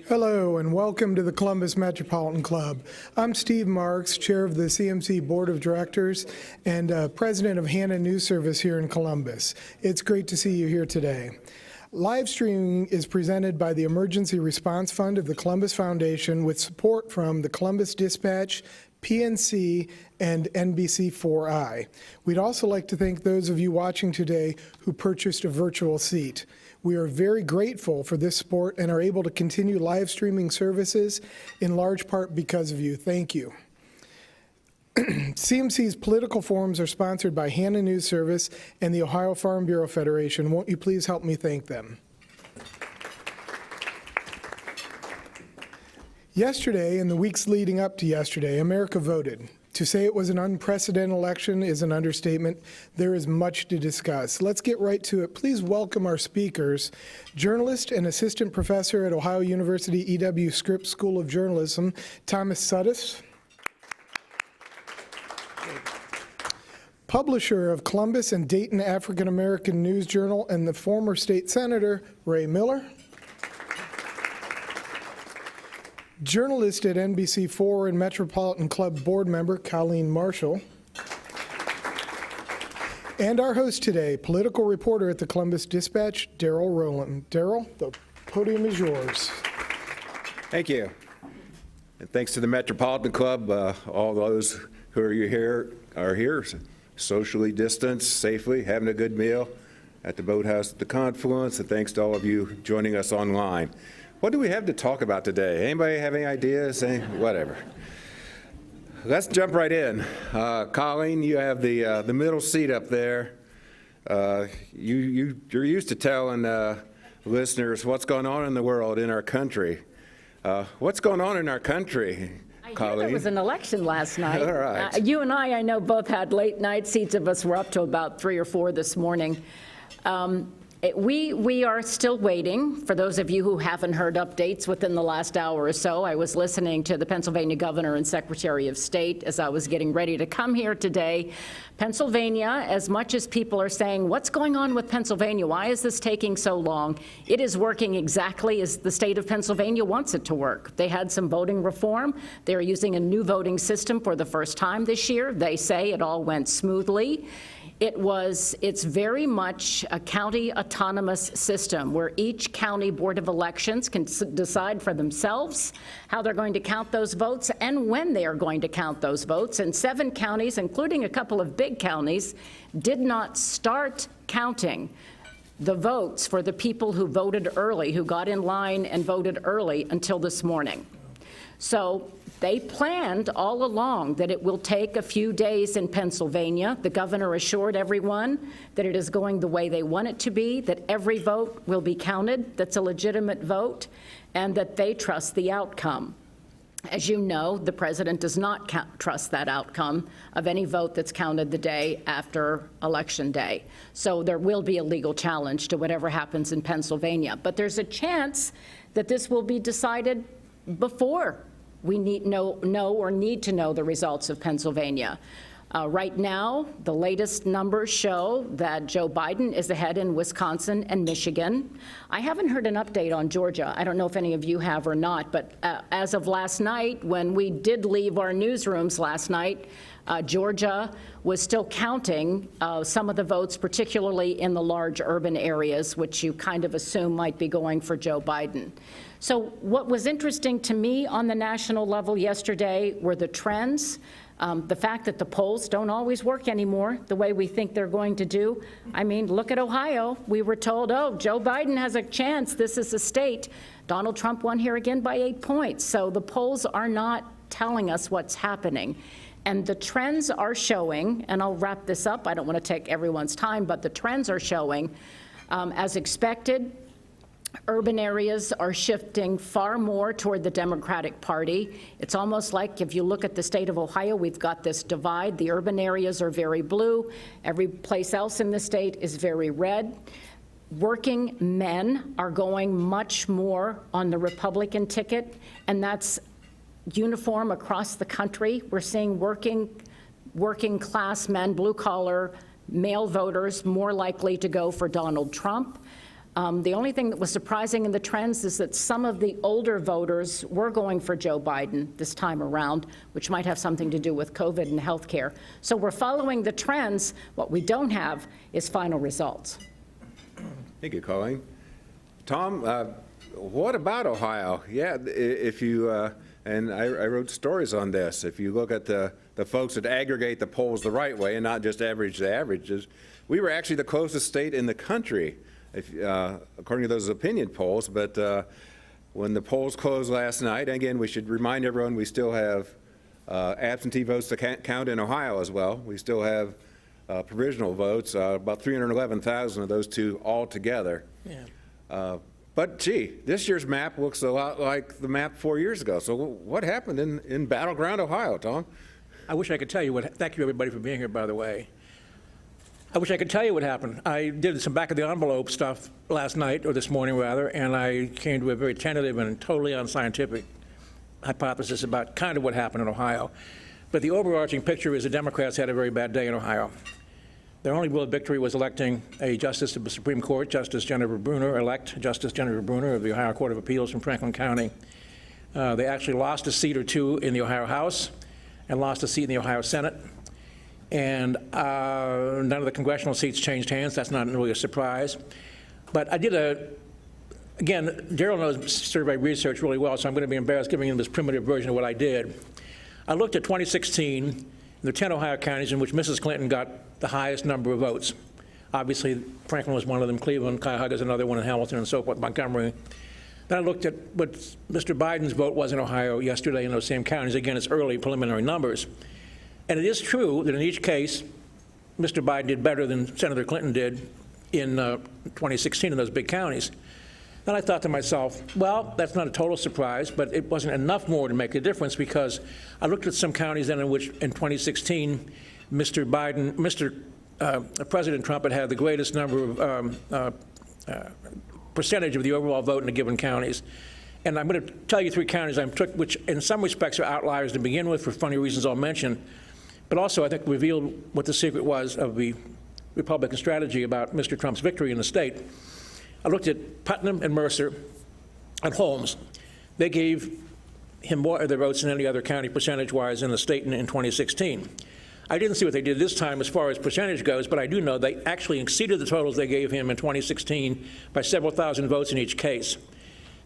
Hello and welcome to the Columbus Metropolitan Club. I'm Steve Marks, chair of the CMC Board of Directors and president of Hannah News Service here in Columbus. It's great to see you here today. Live streaming is presented by the Emergency Response Fund of the Columbus Foundation with support from the Columbus Dispatch, PNC, and NBC4i. We'd also like to thank those of you watching today who purchased a virtual seat. We are very grateful for this support and are able to continue live streaming services in large part because of you. Thank you. CMC's political forums are sponsored by Hannah News Service and the Ohio Farm Bureau Federation. Won't you please help me thank them? Yesterday and the weeks leading up to yesterday, America voted. To say it was an unprecedented election is an understatement. There is much to discuss. Let's get right to it. Please welcome our speakers, journalist and assistant professor at Ohio University E.W. Scripps School of Journalism, Thomas Suddes. Publisher of Columbus and Dayton African American News Journal and the former state senator, Ray Miller. Journalist at NBC4 and Metropolitan Club board member Colleen Marshall. And our host today, political reporter at the Columbus Dispatch, Darrel Rowland. Darrel, the podium is yours. Thank you. And thanks to the Metropolitan Club, all those who are here socially distanced, safely, having a good meal at the Boathouse at the Confluence, and thanks to all of you joining us online. What do we have to talk about today? Anybody have any ideas? Whatever. Let's jump right in. Colleen, you have the middle seat up there. You're used to telling listeners what's going on in the world, in our country. What's going on in our country, Colleen? There was an election last night. All right. You and I know, both had late night seats. Of us were up to about 3 or 4 this morning. We are still waiting. For those of you who haven't heard updates within the last hour or so, I was listening to the Pennsylvania Governor and Secretary of State as I was getting ready to come here today. Pennsylvania, as much as people are saying, what's going on with Pennsylvania? Why is this taking so long? It is working exactly as the state of Pennsylvania wants it to work. They had some voting reform. They're using a new voting system for the first time this year. They say it all went smoothly. It's very much a county autonomous system where each county board of elections can decide for themselves how they're going to count those votes and when they are going to count those votes. And 7 counties, including a couple of big counties, did not start counting the votes for the people who voted early, who got in line and voted early until this morning. So they planned all along that it will take a few days in Pennsylvania. The governor assured everyone that it is going the way they want it to be, that every vote will be counted, that's a legitimate vote, and that they trust the outcome. As you know, the president does not trust that outcome of any vote that's counted the day after Election Day. So there will be a legal challenge to whatever happens in Pennsylvania. But there's a chance that this will be decided before we need to know the results of Pennsylvania. Right now, the latest numbers show that Joe Biden is ahead in Wisconsin and Michigan. I haven't heard an update on Georgia. I don't know if any of you have or not, but as of last night, when we did leave our newsrooms last night, Georgia was still counting some of the votes, particularly in the large urban areas, which you kind of assume might be going for Joe Biden. So what was interesting to me on the national level yesterday were the trends. The fact that the polls don't always work anymore the way we think they're going to do. I mean, look at Ohio. We were told, oh, Joe Biden has a chance. This is a state. Donald Trump won here again by 8 points. So the polls are not telling us what's happening. And the trends are showing, and I'll wrap this up. I don't want to take everyone's time, but the trends are showing, as expected, urban areas are shifting far more toward the Democratic Party. It's almost like if you look at the state of Ohio, we've got this divide. The urban areas are very blue. Every place else in the state is very red. Working men are going much more on the Republican ticket, and that's uniform across the country. We're seeing working class men, blue collar, male voters more likely to go for Donald Trump. The only thing that was surprising in the trends is that some of the older voters were going for Joe Biden this time around, which might have something to do with COVID and health care. So we're following the trends. What we don't have is final results. Thank you, Colleen. Tom, what about Ohio? Yeah, if you, and I wrote stories on this, if you look at the folks that aggregate the polls the right way and not just average the averages, we were actually the closest state in the country, according to those opinion polls. But when the polls closed last night, again, we should remind everyone we still have absentee votes to count in Ohio as well. We still have provisional votes, about 311,000 of those two altogether. Yeah. But gee, this year's map looks a lot like the map 4 years ago. So what happened in battleground Ohio, Tom? I wish I could tell you what, thank you everybody for being here, by the way. I wish I could tell you what happened. I did some back of the envelope stuff last night, or this morning rather, and I came to a very tentative and totally unscientific hypothesis about kind of what happened in Ohio. But the overarching picture is the Democrats had a very bad day in Ohio. Their only real victory was electing a justice to the Supreme Court, Justice Jennifer Brunner of the Ohio Court of Appeals from Franklin County. They actually lost a seat or two in the Ohio House and lost a seat in the Ohio Senate. And none of the congressional seats changed hands. That's not really a surprise. But I did again, Darrel knows survey research really well, so I'm going to be embarrassed giving him this primitive version of what I did. I looked at 2016, the 10 Ohio counties in which Mrs. Clinton got the highest number of votes. Obviously, Franklin was one of them, Cleveland, Cuyahoga is another one, in Hamilton, and so forth, Montgomery. Then I looked at what Mr. Biden's vote was in Ohio yesterday in those same counties. Again, it's early preliminary numbers. And it is true that in each case, Mr. Biden did better than Senator Clinton did in 2016 in those big counties. Then I thought to myself, well, that's not a total surprise, but it wasn't enough more to make a difference, because I looked at some counties then in which in 2016, President Trump had the greatest number of percentage of the overall vote in the given counties. And I'm going to tell you three counties I took, which in some respects are outliers to begin with for funny reasons I'll mention, but also I think revealed what the secret was of the Republican strategy about Mr. Trump's victory in the state. I looked at Putnam and Mercer and Holmes. They gave him more of their votes than any other county percentage-wise in the state in 2016. I didn't see what they did this time as far as percentage goes, but I do know they actually exceeded the totals they gave him in 2016 by several thousand votes in each case.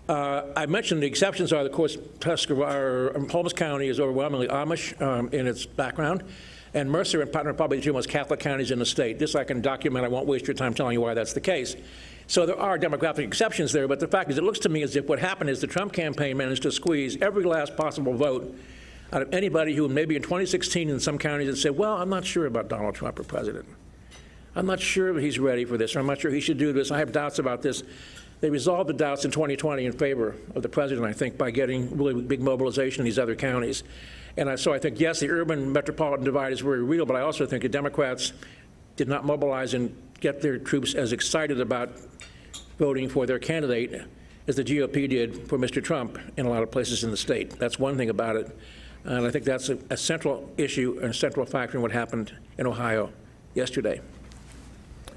I mentioned the exceptions are, of course, Holmes County is overwhelmingly Amish in its background, and Mercer and Putnam are probably the two most Catholic counties in the state. This I can document. I won't waste your time telling you why that's the case. So there are demographic exceptions there, but the fact is it looks to me as if what happened is the Trump campaign managed to squeeze every last possible vote out of anybody who maybe in 2016 in some counties had said, well, I'm not sure about Donald Trump for president. I'm not sure he's ready for this, or I'm not sure he should do this. I have doubts about this. They resolved the doubts in 2020 in favor of the president, I think, by getting really big mobilization in these other counties. And so I think, yes, the urban metropolitan divide is very real, but I also think the Democrats did not mobilize and get their troops as excited about voting for their candidate as the GOP did for Mr. Trump in a lot of places in the state. That's one thing about it. And I think that's a central issue and a central factor in what happened in Ohio yesterday.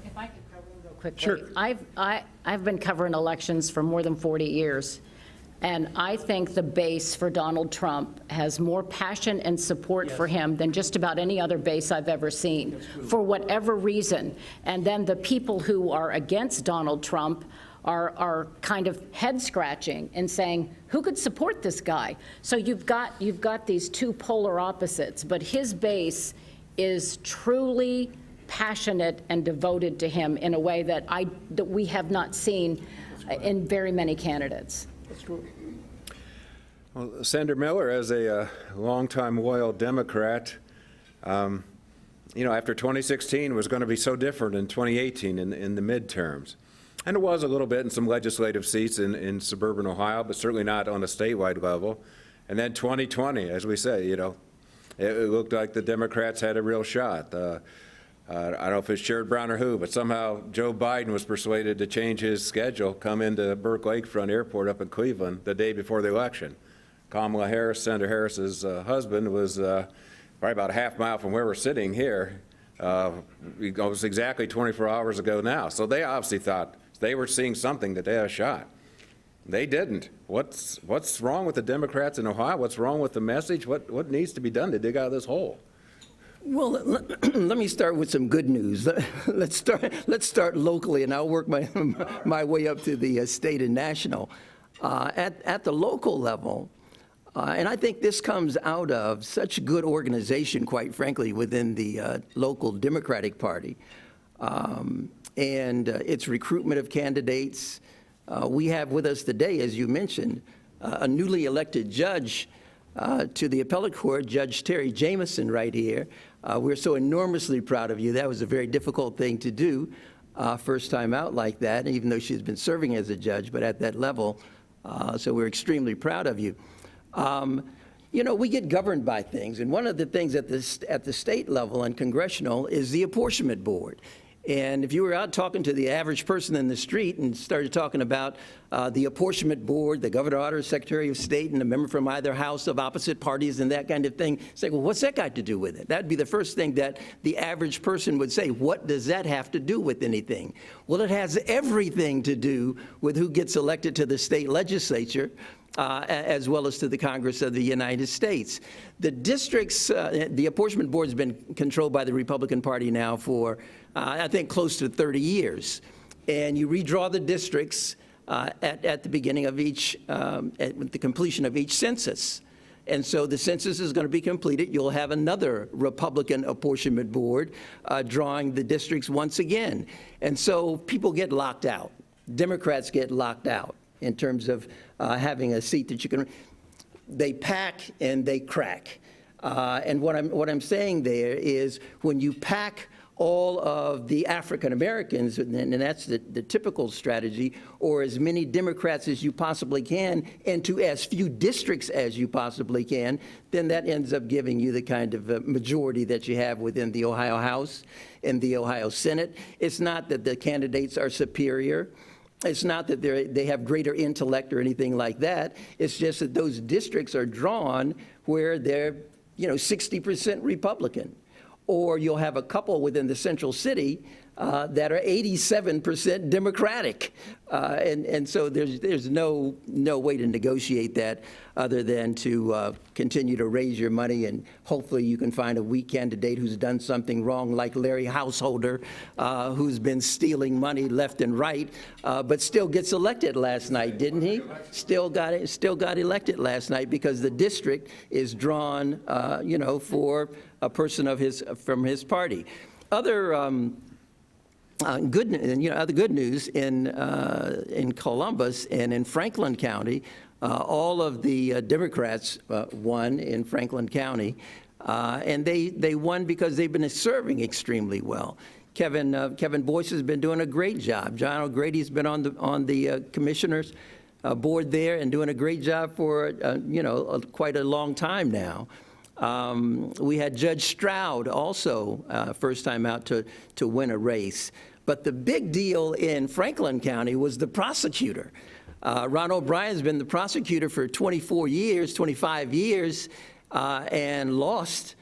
If I could cover real quickly. Sure. I've been covering elections for more than 40 years, and I think the base for Donald Trump has more passion and support for him than just about any other base I've ever seen, for whatever reason. And then the people who are against Donald Trump are kind of head-scratching and saying, who could support this guy? So you've got these two polar opposites, but his base is truly passionate and devoted to him in a way that we have not seen in very many candidates. That's true. Well, Senator Miller, as a longtime loyal Democrat, after 2016 was going to be so different in 2018 in the midterms. And it was a little bit in some legislative seats in suburban Ohio, but certainly not on a statewide level. And then 2020, as we say, it looked like the Democrats had a real shot. I don't know if it's Sherrod Brown or who, but somehow Joe Biden was persuaded to change his schedule, come into Burke Lakefront Airport up in Cleveland the day before the election. Kamala Harris, Senator Harris's husband, was probably about a half mile from where we're sitting here. It was exactly 24 hours ago now. So they obviously thought They were seeing something that they had a shot. They didn't. What's wrong with the Democrats in Ohio? What's wrong with the message? What needs to be done to dig out of this hole? Well, let me start with some good news. Let's start locally, and I'll work my way up to the state and national. At the local level, and I think this comes out of such good organization, quite frankly, within the local Democratic Party, and its recruitment of candidates. We have with us today, as you mentioned, a newly elected judge to the appellate court, Judge Terry Jamison, right here. We're so enormously proud of you. That was a very difficult thing to do, first time out like that, even though she's been serving as a judge, but at that level. So we're extremely proud of you. You know, we get governed by things, and one of the things at the state level and congressional is the apportionment board. And if you were out talking to the average person in the street and started talking about the apportionment board, the governor order, secretary of state, and a member from either house of opposite parties and that kind of thing, say, well, what's that got to do with it? That'd be the first thing that the average person would say. What does that have to do with anything? Well, it has everything to do with who gets elected to the state legislature, as well as to the Congress of the United States. The districts, the apportionment board has been controlled by the Republican Party now for, I think, close to 30 years. And you redraw the districts at the beginning of each, at the completion of each census. And so the census is going to be completed. You'll have another Republican apportionment board drawing the districts once again. And so people get locked out. Democrats get locked out in terms of having a seat that you can. They pack and they crack. And what I'm saying there is when you pack all of the African Americans, and that's the typical strategy, or as many Democrats as you possibly can into as few districts as you possibly can, then that ends up giving you the kind of majority that you have within the Ohio House and the Ohio Senate. It's not that the candidates are superior. It's not that they have greater intellect or anything like that. It's just that those districts are drawn where they're, 60% Republican. Or you'll have a couple within the central city that are 87% Democratic. And so there's no way to negotiate that other than to continue to raise your money, and hopefully you can find a weak candidate who's done something wrong, like Larry Householder, who's been stealing money left and right, but still gets elected last night, didn't he? Still got elected last night because the district is drawn, for a person from his party. Other other good news in Columbus and in Franklin County, all of the Democrats won in Franklin County, and they won because they've been serving extremely well. Kevin Boyce has been doing a great job. John O'Grady's been on the commissioners board there and doing a great job for quite a long time now. We had Judge Stroud also first time out to win a race. But the big deal in Franklin County was the prosecutor. Ron O'Brien's been the prosecutor for 25 years, and lost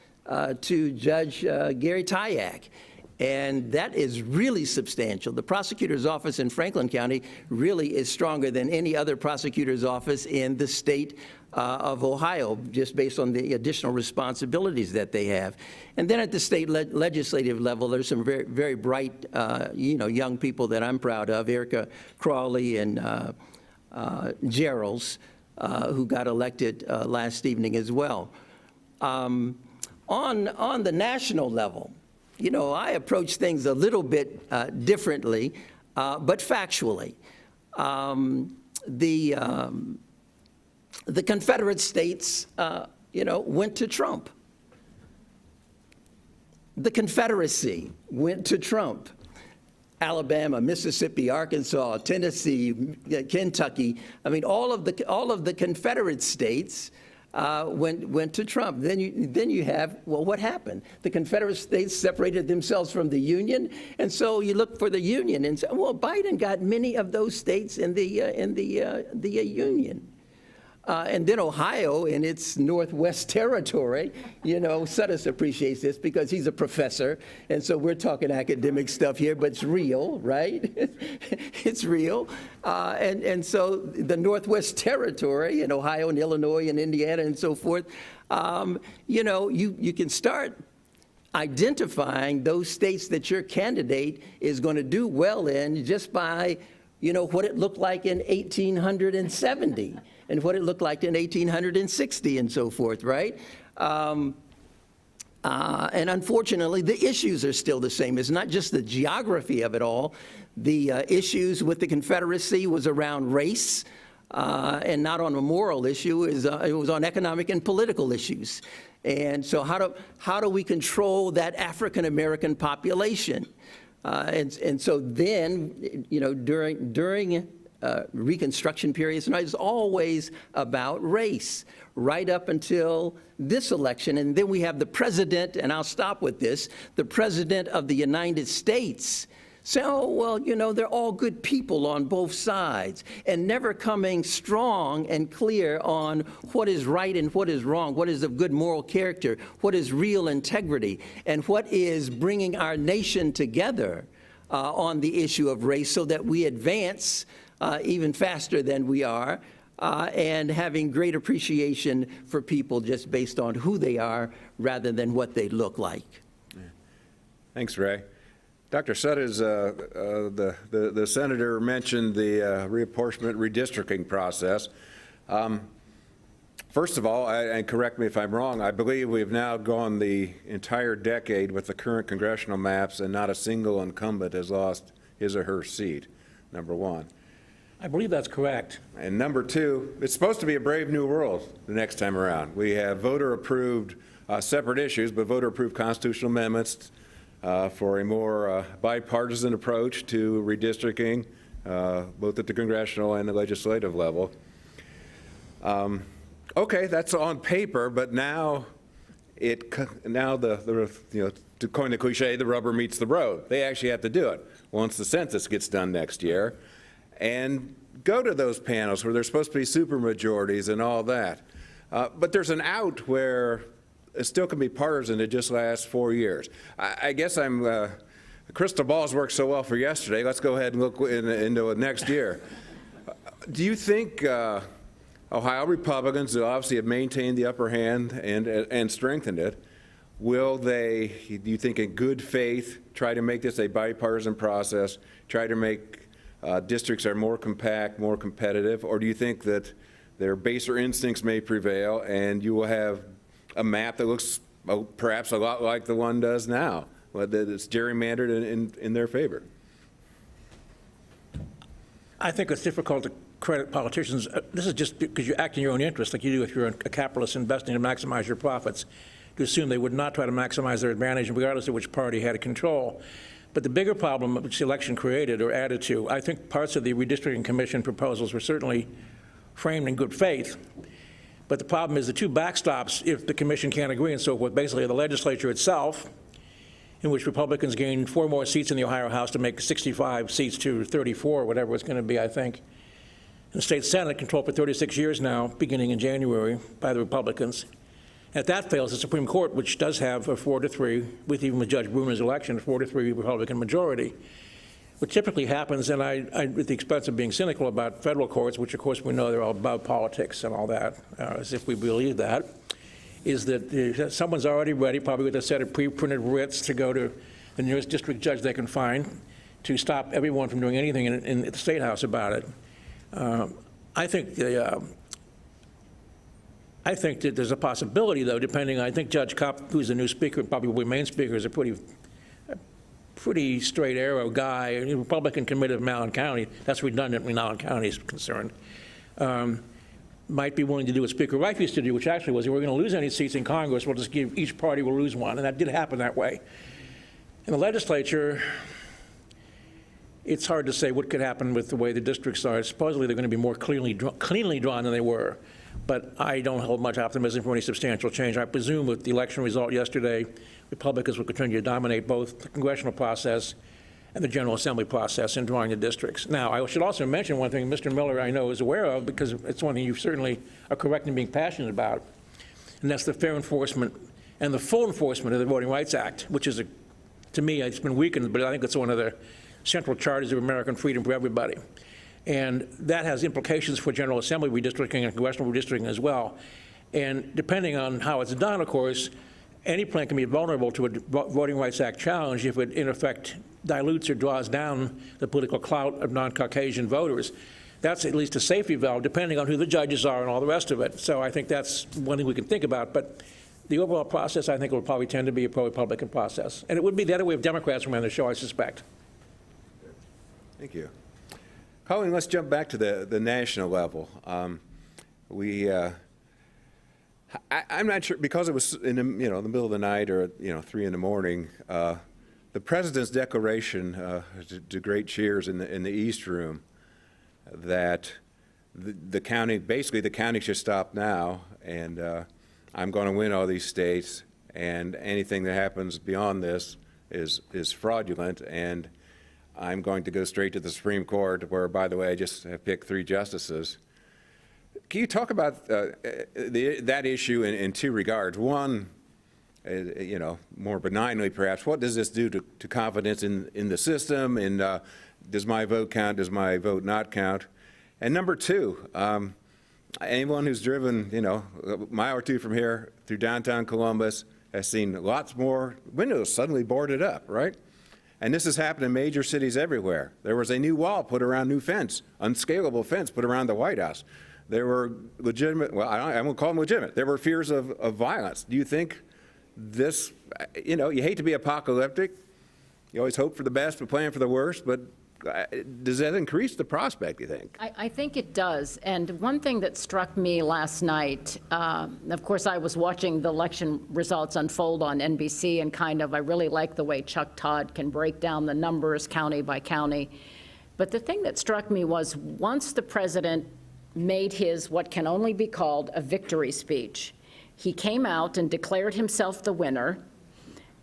to Judge Gary Tyack. And that is really substantial. The prosecutor's office in Franklin County really is stronger than any other prosecutor's office in the state of Ohio, just based on the additional responsibilities that they have. And then at the state legislative level, there's some very, very bright, young people that I'm proud of, Erica Crawley and Gerald's, who got elected last evening as well. On the national level, I approach things a little bit differently, but factually. The Confederate states, went to Trump. The Confederacy went to Trump. Alabama, Mississippi, Arkansas, Tennessee, Kentucky. I mean, all of the Confederate states went to Trump. Then you have, well, what happened? The Confederate states separated themselves from the Union, and so you look for the Union and say, well, Biden got many of those states in the Union. And then Ohio, in its Northwest territory, Suddes appreciates this because he's a professor, and so we're talking academic stuff here, but it's real, right? It's real. And so the Northwest territory in Ohio and Illinois and Indiana and so forth, you can start identifying those states that your candidate is going to do well in just by, what it looked like in 1870 and what it looked like in 1860 and so forth, right? And unfortunately, the issues are still the same. It's not just the geography of it all. The issues with the Confederacy was around race, and not on a moral issue. It was on economic and political issues. And so how do we control that African-American population? And so then, during Reconstruction periods, it's always about race, right up until this election. And then we have the president, and I'll stop with this, the president of the United States say, oh, well, they're all good people on both sides, and never coming strong and clear on what is right and what is wrong, what is of good moral character, what is real integrity, and what is bringing our nation together on the issue of race so that we advance even faster than we are, and having great appreciation for people just based on who they are rather than what they look like. Thanks, Ray. Dr. Suddes, the senator mentioned the reapportionment redistricting process. First of all, and correct me if I'm wrong, I believe we've now gone the entire decade with the current congressional maps and not a single incumbent has lost his or her seat, number one. I believe that's correct. And number two, it's supposed to be a brave new world the next time around. We have voter-approved separate issues, but voter-approved constitutional amendments for a more bipartisan approach to redistricting, both at the congressional and the legislative level. Okay, that's on paper, but now to coin the cliche, the rubber meets the road. They actually have to do it once the census gets done next year, and go to those panels where there's supposed to be supermajorities and all that. But there's an out where it still can be partisan. It just lasts 4 years. I guess crystal balls worked so well for yesterday. Let's go ahead and look into next year. Do you think Ohio Republicans, who obviously have maintained the upper hand and strengthened it, will they, do you think in good faith, try to make this a bipartisan process, try to make districts that are more compact, more competitive, or do you think that their baser instincts may prevail and you will have a map that looks perhaps a lot like the one does now, that it's gerrymandered in their favor? I think it's difficult to credit politicians. This is just because you act in your own interest, like you do if you're a capitalist investing to maximize your profits, to assume they would not try to maximize their advantage, regardless of which party had control. But the bigger problem which the election created or added to, I think parts of the redistricting commission proposals were certainly framed in good faith. But the problem is the two backstops, if the commission can't agree and so forth, basically the legislature itself, in which Republicans gained 4 more seats in the Ohio House to make 65 seats to 34, whatever it's going to be, I think. And the state Senate, controlled for 36 years now, beginning in January, by the Republicans. And if that fails, the Supreme Court, which does have a 4-3, with even with Judge Bruner's election, a 4-3 Republican majority, what typically happens, and I at the expense of being cynical about federal courts, which of course we know they're all about politics and all that, as if we believe that, is that someone's already ready, probably with a set of pre-printed writs, to go to the nearest district judge they can find to stop everyone from doing anything in the State House about it. I think that there's a possibility, though, depending. I think Judge Kopp, who's the new speaker, probably will remain speaker, is a pretty straight arrow guy, a Republican committed of Allen County. That's redundant when Allen County is concerned. Might be willing to do what Speaker Rife used to do, which actually was, if we're going to lose any seats in Congress, we'll just give each party will lose one, and that did happen that way. In the legislature, it's hard to say what could happen with the way the districts are. Supposedly they're going to be more cleanly drawn than they were, but I don't hold much optimism for any substantial change. I presume with the election result yesterday, Republicans will continue to dominate both the congressional process and the General Assembly process in drawing the districts. Now, I should also mention one thing Mr. Miller, I know, is aware of, because it's one thing you certainly are correct in being passionate about, and that's the fair enforcement and the full enforcement of the Voting Rights Act, which is, to me, it's been weakened, but I think it's one of the central charters of American freedom for everybody. And that has implications for General Assembly redistricting and congressional redistricting as well. And depending on how it's done, of course, any plan can be vulnerable to a Voting Rights Act challenge if it, in effect, dilutes or draws down the political clout of non-Caucasian voters. That's at least a safety valve, depending on who the judges are and all the rest of it. So I think that's one thing we can think about. But the overall process, I think, will probably tend to be a pro-Republican process. And it would be the other way if Democrats were on the show, I suspect. Thank you. Colleen, let's jump back to the national level. I'm not sure, because it was in the, the middle of the night or 3 in the morning. The president's declaration to great cheers in the East Room that the county, basically the county should stop now, and I'm going to win all these states, and anything that happens beyond this is fraudulent, and I'm going to go straight to the Supreme Court, where, by the way, I just have picked 3 justices. Can you talk about that issue in 2 regards? One, more benignly perhaps, what does this do to confidence in the system? And does my vote count? Does my vote not count? And number 2, anyone who's driven, a mile or 2 from here through downtown Columbus has seen lots more windows suddenly boarded up, right? And this has happened in major cities everywhere. There was a new wall put around, new fence, unscalable fence put around the White House. There were legitimate, well, I won't call them legitimate. There were fears of violence. Do you think this, you hate to be apocalyptic. You always hope for the best but plan for the worst. But does that increase the prospect, you think? I think it does. And one thing that struck me last night, of course, I was watching the election results unfold on NBC, and I really like the way Chuck Todd can break down the numbers county by county. But the thing that struck me was once the president made his what can only be called a victory speech, he came out and declared himself the winner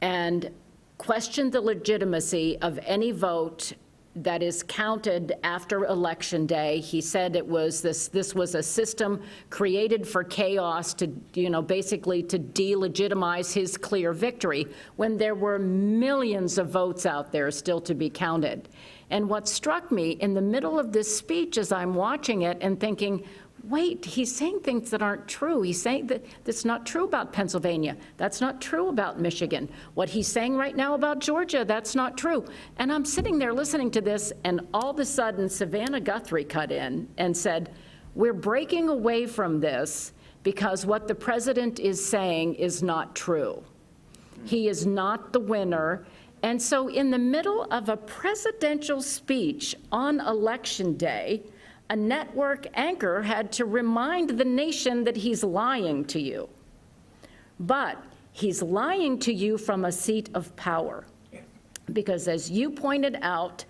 and questioned the legitimacy of any vote that is counted after Election Day. He said it was this was a system created for chaos to, basically to delegitimize his clear victory when there were millions of votes out there still to be counted. And what struck me in the middle of this speech as I'm watching it and thinking, wait, he's saying things that aren't true. He's saying that that's not true about Pennsylvania. That's not true about Michigan. What he's saying right now about Georgia, that's not true. And I'm sitting there listening to this, and all of a sudden, Savannah Guthrie cut in and said, we're breaking away from this because what the president is saying is not true. He is not the winner. And so in the middle of a presidential speech on Election Day, a network anchor had to remind the nation that he's lying to you. But he's lying to you from a seat of power. Because as you pointed out,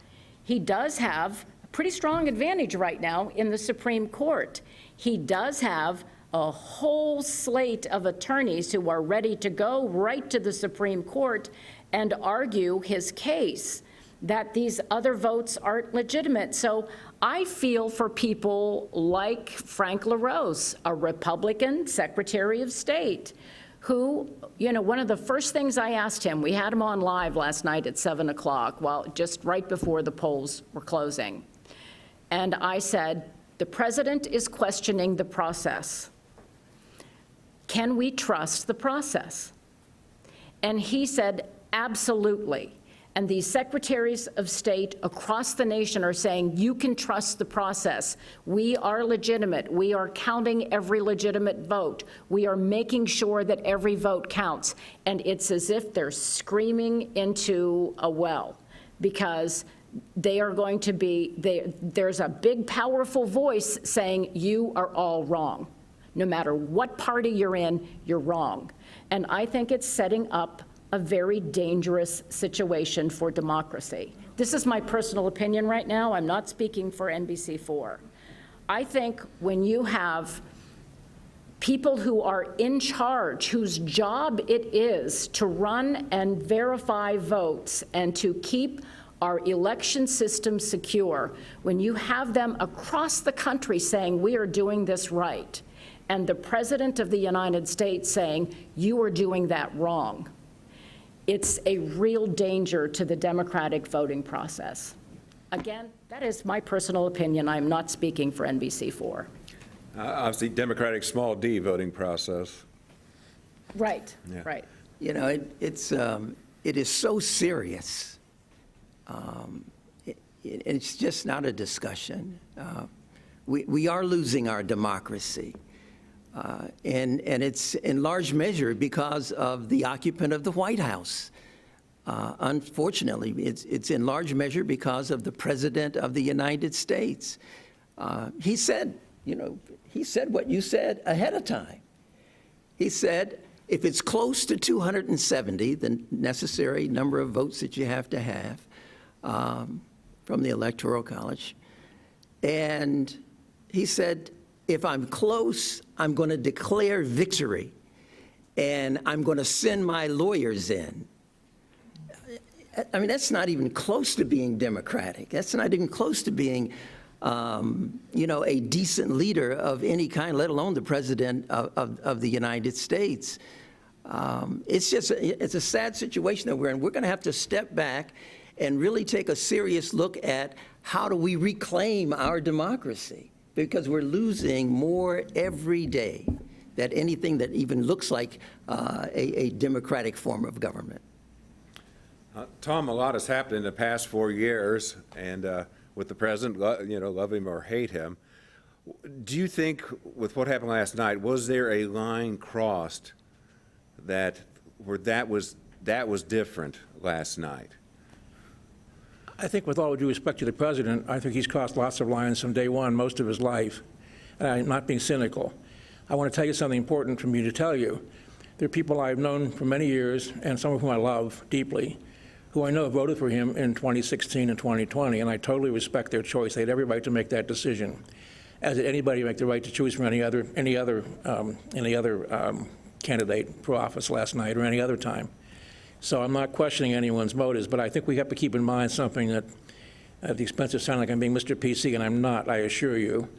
he does have a pretty strong advantage right now in the Supreme Court. He does have a whole slate of attorneys who are ready to go right to the Supreme Court and argue his case that these other votes aren't legitimate. So I feel for people like Frank LaRose, a Republican Secretary of State, who, one of the first things I asked him, we had him on live last night at 7 o'clock, just right before the polls were closing. And I said, the president is questioning the process. Can we trust the process? And he said, absolutely. And these secretaries of state across the nation are saying, you can trust the process. We are legitimate. We are counting every legitimate vote. We are making sure that every vote counts. And it's as if they're screaming into a well, because they are going to be, there's a big, powerful voice saying, you are all wrong. No matter what party you're in, you're wrong. And I think it's setting up a very dangerous situation for democracy. This is my personal opinion right now. I'm not speaking for NBC4. I think when you have people who are in charge, whose job it is to run and verify votes and to keep our election system secure, when you have them across the country saying, we are doing this right, and the President of the United States saying, you are doing that wrong, it's a real danger to the democratic voting process. Again, that is my personal opinion. I'm not speaking for NBC4. Obviously, democratic small d voting process. Right, Yeah. right. You know, it is so serious. It's just not a discussion. We are losing our democracy. And it's in large measure because of the occupant of the White House. Unfortunately, it's in large measure because of the President of the United States. He said what you said ahead of time. He said, if it's close to 270, the necessary number of votes that you have to have from the Electoral College, and he said, if I'm close, I'm going to declare victory, and I'm going to send my lawyers in. I mean, that's not even close to being democratic. That's not even close to being, a decent leader of any kind, let alone the President of the United States. It's a sad situation that we're in. We're going to have to step back and really take a serious look at how do we reclaim our democracy, because we're losing more every day than anything that even looks like a democratic form of government. Tom, a lot has happened in the past 4 years, and with the president, love him or hate him. Do you think, with what happened last night, was there a line crossed that was different last night? I think with all due respect to the president, I think he's crossed lots of lines from day one, most of his life. And I'm not being cynical. I want to tell you something important for me to tell you. There are people I've known for many years, and some of whom I love deeply, who I know voted for him in 2016 and 2020, and I totally respect their choice. They had every right to make that decision, as did anybody make the right to choose from any other candidate for office last night or any other time. So I'm not questioning anyone's motives, but I think we have to keep in mind something that, at the expense of sounding like I'm being Mr. PC, and I'm not, I assure you,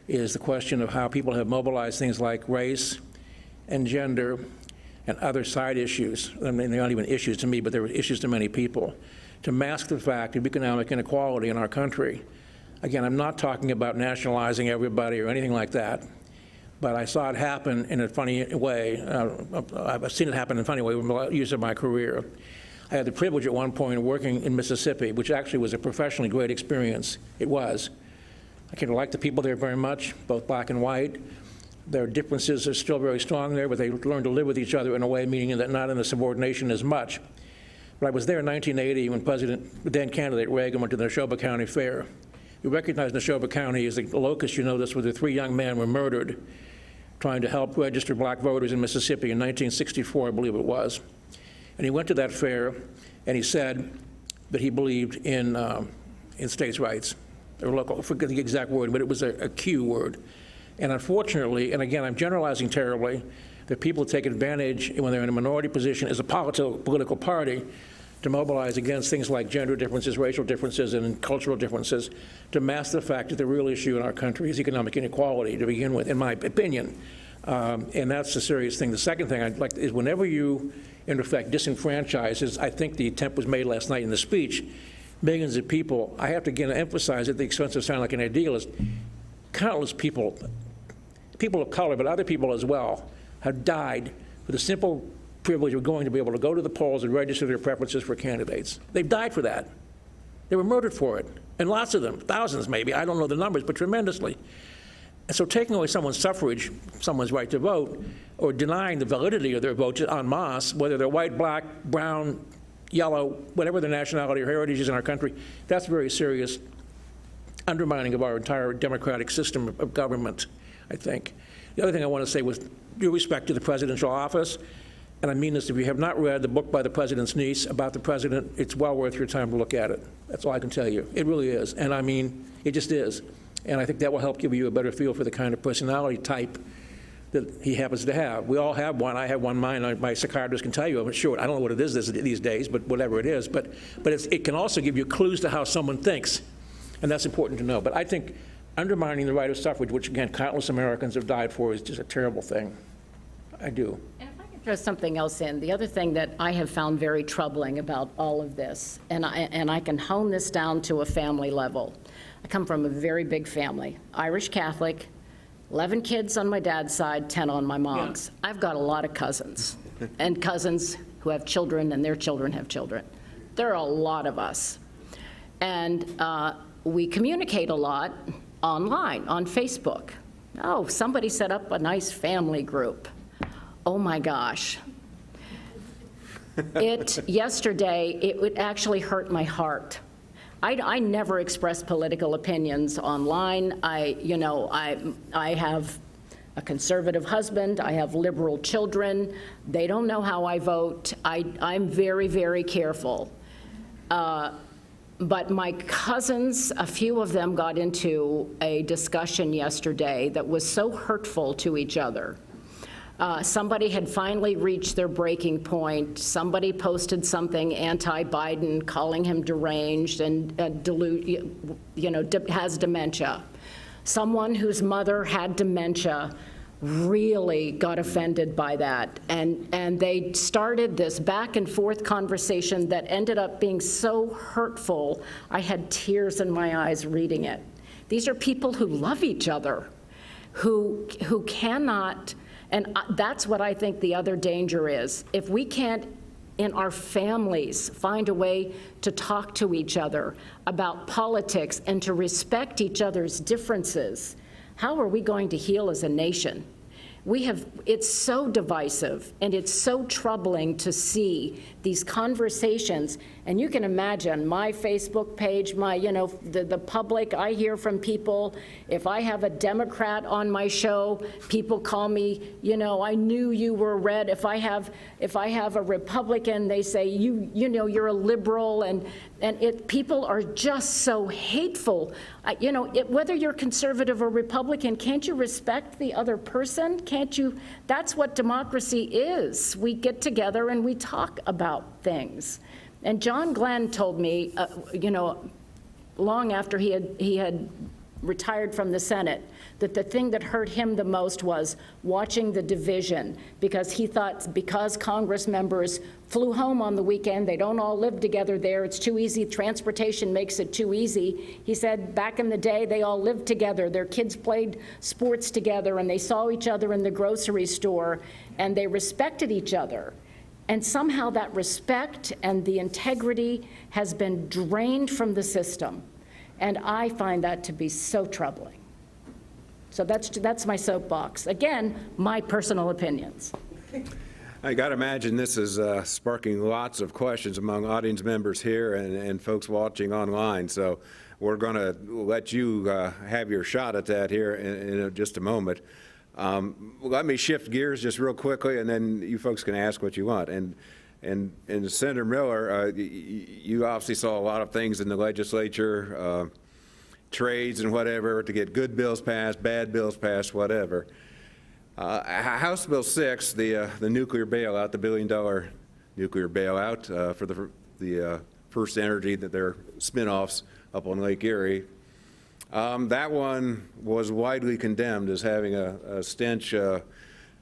is the question of how people have mobilized things like race and gender and other side issues. I mean, they're not even issues to me, but they're issues to many people, to mask the fact of economic inequality in our country. Again, I'm not talking about nationalizing everybody or anything like that, but I saw it happen in a funny way. I've seen it happen in a funny way with years of my career. I had the privilege at one point of working in Mississippi, which actually was a professionally great experience. It was. I kind of like the people there very much, both black and white. Their differences are still very strong there, but they learned to live with each other in a way, meaning that not in the subordination as much. But I was there in 1980 when then candidate Reagan went to the Neshoba County Fair. You recognize Neshoba County as the locus, you know this, where the 3 young men were murdered trying to help register black voters in Mississippi in 1964, I believe it was. And he went to that fair, and he said that he believed in states' rights, or local, I forget the exact word, but it was a Q word. And unfortunately, and again, I'm generalizing terribly, that people take advantage when they're in a minority position as a political party to mobilize against things like gender differences, racial differences, and cultural differences, to mask the fact that the real issue in our country is economic inequality to begin with, in my opinion. And that's the serious thing. The second thing I'd like is whenever you, in effect, disenfranchise, as I think the attempt was made last night in the speech, millions of people, I have to again emphasize at the expense of sounding like an idealist, countless people of color, but other people as well, have died for the simple privilege of going to be able to go to the polls and register their preferences for candidates. They've died for that. They were murdered for it, and lots of them, thousands maybe, I don't know the numbers, but tremendously. And so taking away someone's suffrage, someone's right to vote, or denying the validity of their vote en masse, whether they're white, black, brown, yellow, whatever their nationality or heritage is in our country, that's very serious undermining of our entire democratic system of government, I think. The other thing I want to say with due respect to the presidential office, and I mean this, if you have not read the book by the president's niece about the president, it's well worth your time to look at it. That's all I can tell you. It really is. And I mean, it just is. And I think that will help give you a better feel for the kind of personality type that he happens to have. We all have one. I have one. Mine, my psychiatrist can tell you. I'm sure. I don't know what it is these days, but whatever it is. But it can also give you clues to how someone thinks, and that's important to know. But I think undermining the right of suffrage, which again countless Americans have died for, is just a terrible thing. I do. And if I could throw something else in, the other thing that I have found very troubling about all of this, and I can hone this down to a family level. I come from a very big family, Irish Catholic, 11 kids on my dad's side, 10 on my mom's. Yeah. I've got a lot of cousins, and cousins who have children, and their children have children. There are a lot of us. And we communicate a lot online, on Facebook. Oh, somebody set up a nice family group. Oh my gosh. Yesterday, it would actually hurt my heart. I never express political opinions online. I have a conservative husband. I have liberal children. They don't know how I vote. I'm very, very careful. But my cousins, a few of them got into a discussion yesterday that was so hurtful to each other. Somebody had finally reached their breaking point. Somebody posted something anti-Biden, calling him deranged and has dementia. Someone whose mother had dementia really got offended by that. And they started this back and forth conversation that ended up being so hurtful, I had tears in my eyes reading it. These are people who love each other, who cannot. And that's what I think the other danger is. If we can't, in our families, find a way to talk to each other about politics and to respect each other's differences, how are we going to heal as a nation? It's so divisive, and it's so troubling to see these conversations. And you can imagine my Facebook page, the public, I hear from people. If I have a Democrat on my show, people call me, I knew you were red. If I have a Republican, they say, you're a liberal, and people are just so hateful. Whether you're conservative or Republican, can't you respect the other person? Can't you? That's what democracy is. We get together and we talk about things. And John Glenn told me, long after he had retired from the Senate, that the thing that hurt him the most was watching the division, because he thought because Congress members flew home on the weekend, they don't all live together there, it's too easy, transportation makes it too easy. He said back in the day, they all lived together, their kids played sports together, and they saw each other in the grocery store, and they respected each other. And somehow that respect and the integrity has been drained from the system. And I find that to be so troubling. So that's my soapbox. Again, my personal opinions. I got to imagine this is sparking lots of questions among audience members here and folks watching online. So we're going to let you have your shot at that here in just a moment. Let me shift gears just real quickly, and then you folks can ask what you want. And Senator Miller, you obviously saw a lot of things in the legislature, trades and whatever, to get good bills passed, bad bills passed, whatever. House Bill 6, the nuclear bailout, the $1 billion nuclear bailout for the First Energy, that their spinoffs up on Lake Erie. That one was widely condemned as having a stench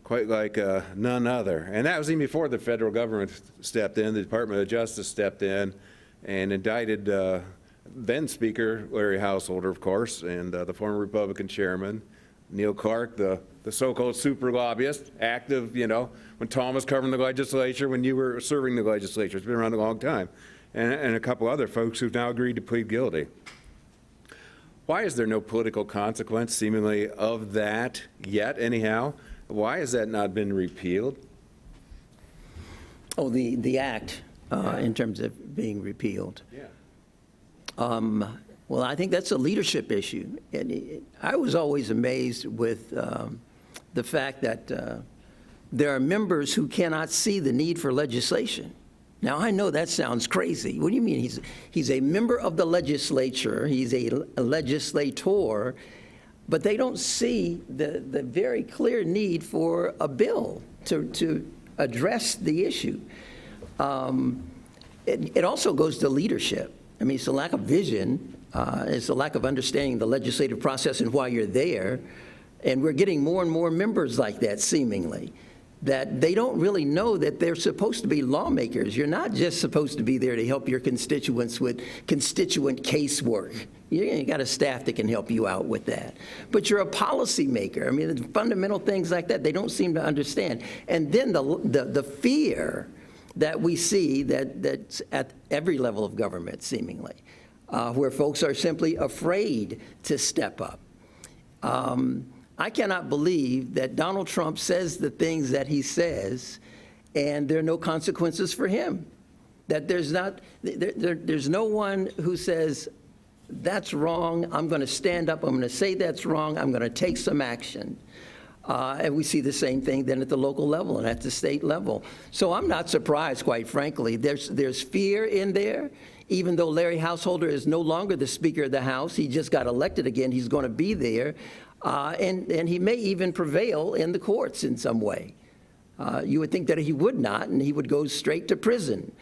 quite like none other. And that was even before the federal government stepped in. The Department of Justice stepped in and indicted then Speaker Larry Householder, of course, and the former Republican chairman, Neil Clark, the so-called super lobbyist, active, when Tom was covering the legislature, when you were serving the legislature. It's been around a long time. And a couple other folks who've now agreed to plead guilty. Why is there no political consequence, seemingly, of that yet, anyhow? Why has that not been repealed? Oh, the act, in terms of being repealed. Yeah. Well, I think that's a leadership issue. And I was always amazed with the fact that there are members who cannot see the need for legislation. Now, I know that sounds crazy. What do you mean? He's a member of the legislature. He's a legislator. but they don't see the very clear need for a bill to address the issue. It also goes to leadership. I mean, it's a lack of vision. It's a lack of understanding the legislative process and why you're there. And we're getting more and more members like that, seemingly, that they don't really know that they're supposed to be lawmakers. You're not just supposed to be there to help your constituents with constituent casework. You got a staff that can help you out with that. But you're a policymaker. I mean, the fundamental things like that, they don't seem to understand. And then the fear that we see that's at every level of government, seemingly, where folks are simply afraid to step up. I cannot believe that Donald Trump says the things that he says, and there are no consequences for him. That there's no one who says, that's wrong, I'm going to stand up, I'm going to say that's wrong, I'm going to take some action. And we see the same thing then at the local level and at the state level. So I'm not surprised, quite frankly. There's fear in there. Even though Larry Householder is no longer the Speaker of the House, he just got elected again, he's going to be there. And he may even prevail in the courts in some way. You would think that he would not, and he would go straight to prison.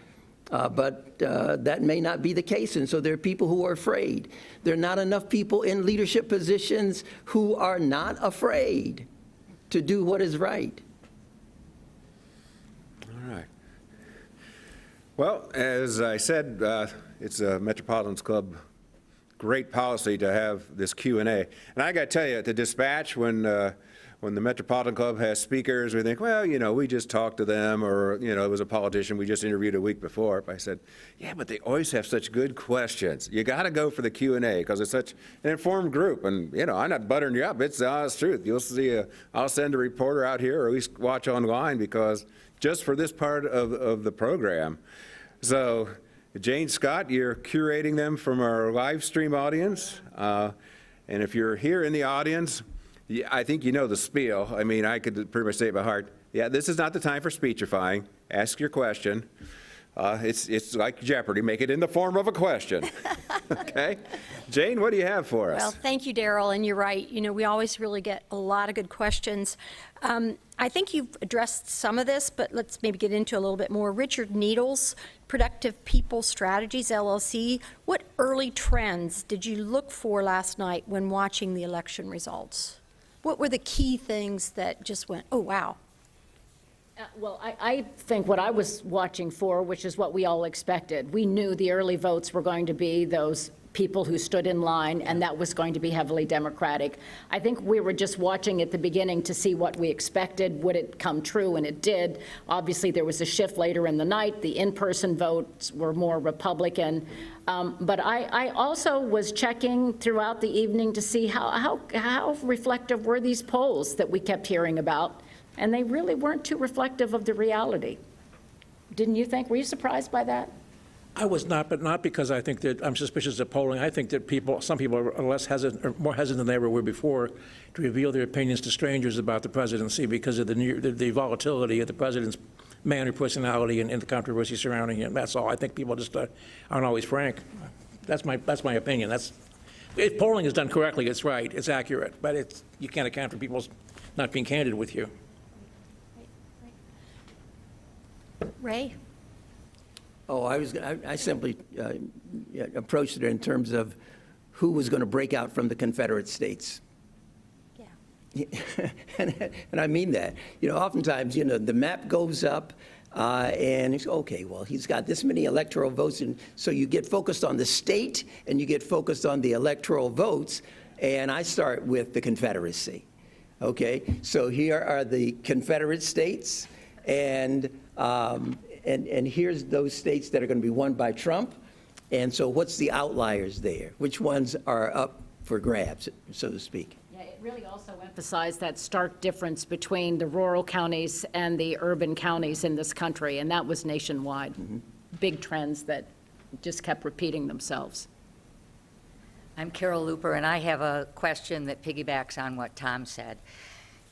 But that may not be the case, and so there are people who are afraid. There are not enough people in leadership positions who are not afraid to do what is right. All right. Well, as I said, it's a Metropolitans Club great policy to have this Q&A. And I got to tell you, at the dispatch, when the Metropolitan Club has speakers, we think, well, we just talked to them, or, it was a politician we just interviewed a week before. I said, yeah, but they always have such good questions. You got to go for the Q&A because it's such an informed group. And, I'm not buttering you up. It's the honest truth. You'll see, I'll send a reporter out here, or at least watch online, because just for this part of the program. So, Jane Scott, you're curating them from our live stream audience. And if you're here in the audience, I think you know the spiel. I mean, I could pretty much say it by heart. Yeah, this is not the time for speechifying. Ask your question. It's like Jeopardy. Make it in the form of a question. Okay? Jane, what do you have for us? Well, thank you, Darrell, and you're right. We always really get a lot of good questions. I think you've addressed some of this, but let's maybe get into a little bit more. Richard Needles, Productive People Strategies, LLC. What early trends did you look for last night when watching the election results? What were the key things that just went, oh, wow? Well, I think what I was watching for, which is what we all expected, we knew the early votes were going to be those people who stood in line, and that was going to be heavily Democratic. I think we were just watching at the beginning to see what we expected. Would it come true? And it did. Obviously, there was a shift later in the night. The in-person votes were more Republican. But I also was checking throughout the evening to see how reflective were these polls that we kept hearing about. And they really weren't too reflective of the reality. Didn't you think? Were you surprised by that? I was not, but not because I think that I'm suspicious of polling. I think that some people are less hesitant, or more hesitant than they ever were before, to reveal their opinions to strangers about the presidency because of the volatility of the president's manner, personality, and the controversy surrounding him. That's all. I think people just aren't always frank. That's my opinion. If polling is done correctly, it's right, it's accurate, but you can't account for people not being candid with you. Ray? Oh, I simply approached it in terms of who was going to break out from the Confederate States. Yeah. And I mean that. Oftentimes, the map goes up, and it's, okay, well, he's got this many electoral votes, and so you get focused on the state, and you get focused on the electoral votes, and I start with the Confederacy. Okay, so here are the Confederate states, and here's those states that are going to be won by Trump. And so what's the outliers there? Which ones are up for grabs, so to speak? Yeah, it really also emphasized that stark difference between the rural counties and the urban counties in this country, and that was nationwide. Mm-hmm. Big trends that just kept repeating themselves. I'm Carol Looper, and I have a question that piggybacks on what Tom said.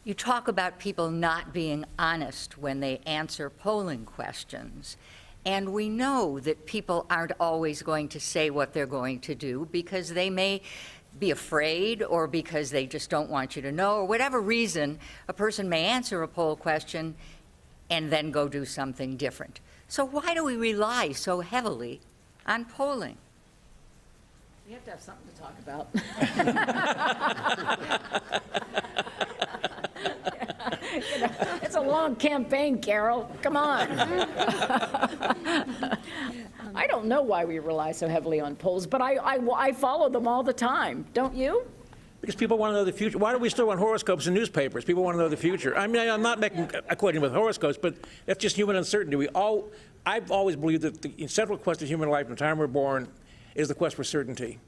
You talk about people not being honest when they answer polling questions. And we know that people aren't always going to say what they're going to do because they may be afraid or because they just don't want you to know, or whatever reason, a person may answer a poll question and then go do something different. So why do we rely so heavily on polling? We have to have something to talk about. You know, it's a long campaign, Carol. Come on. I don't know why we rely so heavily on polls, but I follow them all the time. Don't you? Because people want to know the future. Why do we still want horoscopes in newspapers? People want to know the future. I mean, I'm not equating with horoscopes, but that's just human uncertainty. I've always believed that the central quest of human life from the time we're born is the quest for certainty.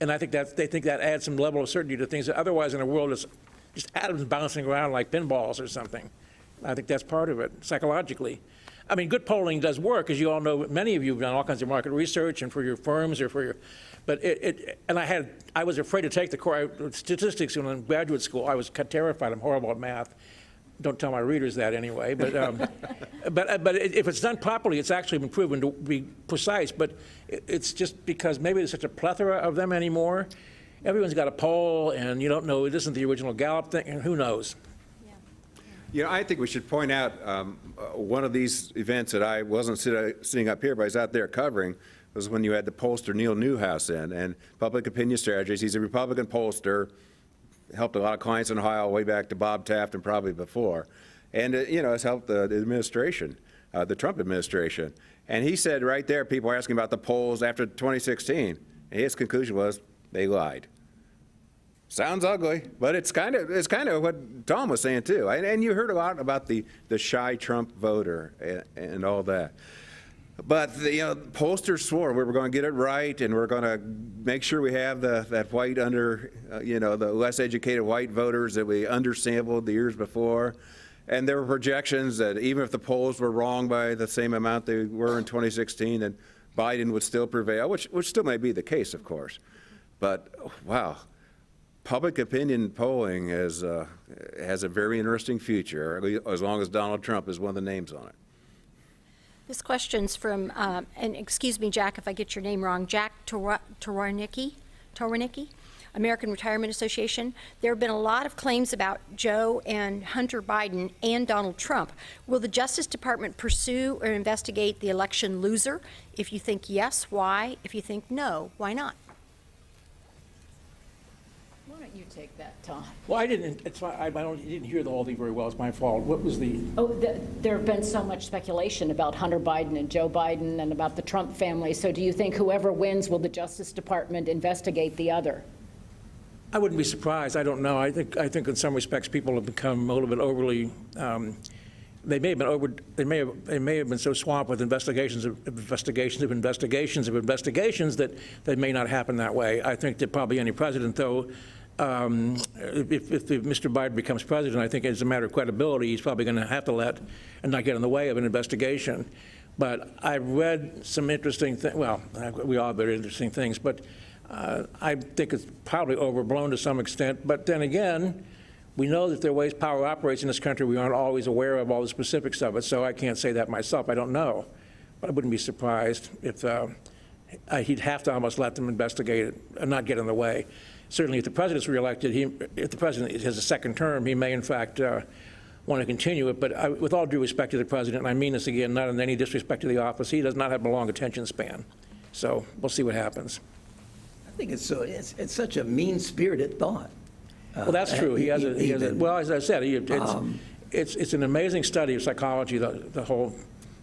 And I think they think that adds some level of certainty to things that otherwise in a world is just atoms bouncing around like pinballs or something. I think that's part of it, psychologically. I mean, good polling does work, as you all know. Many of you have done all kinds of market research and for your firms or for your, but I was afraid to take the course. Statistics when I was in graduate school, I was terrified. I'm horrible at math. Don't tell my readers that anyway. But but if it's done properly, it's actually been proven to be precise. But it's just because maybe there's such a plethora of them anymore. Everyone's got a poll, and you don't know, it isn't the original Gallup thing, and who knows? You know, I think we should point out one of these events that I wasn't sitting up here, but I was out there covering, was when you had the pollster Neil Newhouse in, and Public Opinion Strategies. He's a Republican pollster, helped a lot of clients in Ohio way back to Bob Taft and probably before. And, you know, has helped the administration, the Trump administration. And he said right there, people were asking about the polls after 2016, and his conclusion was they lied. Sounds ugly, but it's kind of what Tom was saying too. And you heard a lot about the shy Trump voter and all that. But the pollsters swore we were going to get it right, and we're going to make sure we have that white the less educated white voters that we undersampled the years before. And there were projections that even if the polls were wrong by the same amount they were in 2016, then Biden would still prevail, which still may be the case, of course. But wow. Public opinion polling has a very interesting future, as long as Donald Trump is one of the names on it. This question's from, and excuse me, Jack, if I get your name wrong, Jack Towarnicki, American Retirement Association. There have been a lot of claims about Joe and Hunter Biden and Donald Trump. Will the Justice Department pursue or investigate the election loser? If you think yes, why? If you think no, why not? You take that, Tom. Well, I didn't. It's fine. I didn't hear the whole thing very well. It's my fault. What was the? Oh, there have been so much speculation about Hunter Biden and Joe Biden and about the Trump family. So do you think whoever wins, will the Justice Department investigate the other? I wouldn't be surprised. I don't know. I think in some respects people have become a little bit overly. They may have been so swamped with investigations that they may not happen that way. I think that probably any president, though. If Mr. Biden becomes president, I think as a matter of credibility, he's probably going to have to let and not get in the way of an investigation. But I've read some interesting things. Well, we all have very interesting things, but I think it's probably overblown to some extent. But then again, we know that there are ways power operates in this country. We aren't always aware of all the specifics of it, so I can't say that myself. I don't know. But I wouldn't be surprised if he'd have to almost let them investigate it and not get in the way. Certainly, if the president's reelected, if the president has a second term, he may, in fact, want to continue it. But with all due respect to the president, and I mean this again, not in any disrespect to the office, he does not have a long attention span. So we'll see what happens. I think it's such a mean-spirited thought. Well, that's true. He has well, as I said, it's an amazing study of psychology, the whole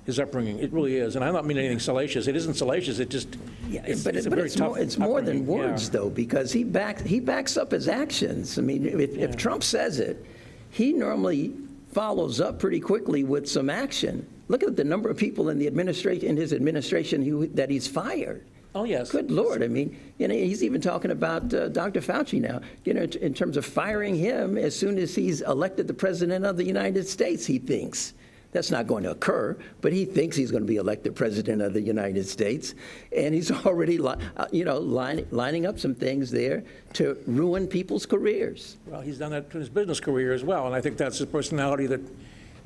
his upbringing. It really is, and I don't mean anything salacious. It isn't salacious. It just it's more than words, though, because he backs up his actions. I mean, if Trump says it, he normally follows up pretty quickly with some action. Look at the number of people in his administration that he's fired. Oh, yes. Good Lord. I mean, he's even talking about Dr. Fauci now, in terms of firing him as soon as he's elected the president of the United States, he thinks. That's not going to occur, but he thinks he's going to be elected president of the United States. And he's already, lining up some things there to ruin people's careers. Well, he's done that to his business career as well, and I think that's the personality that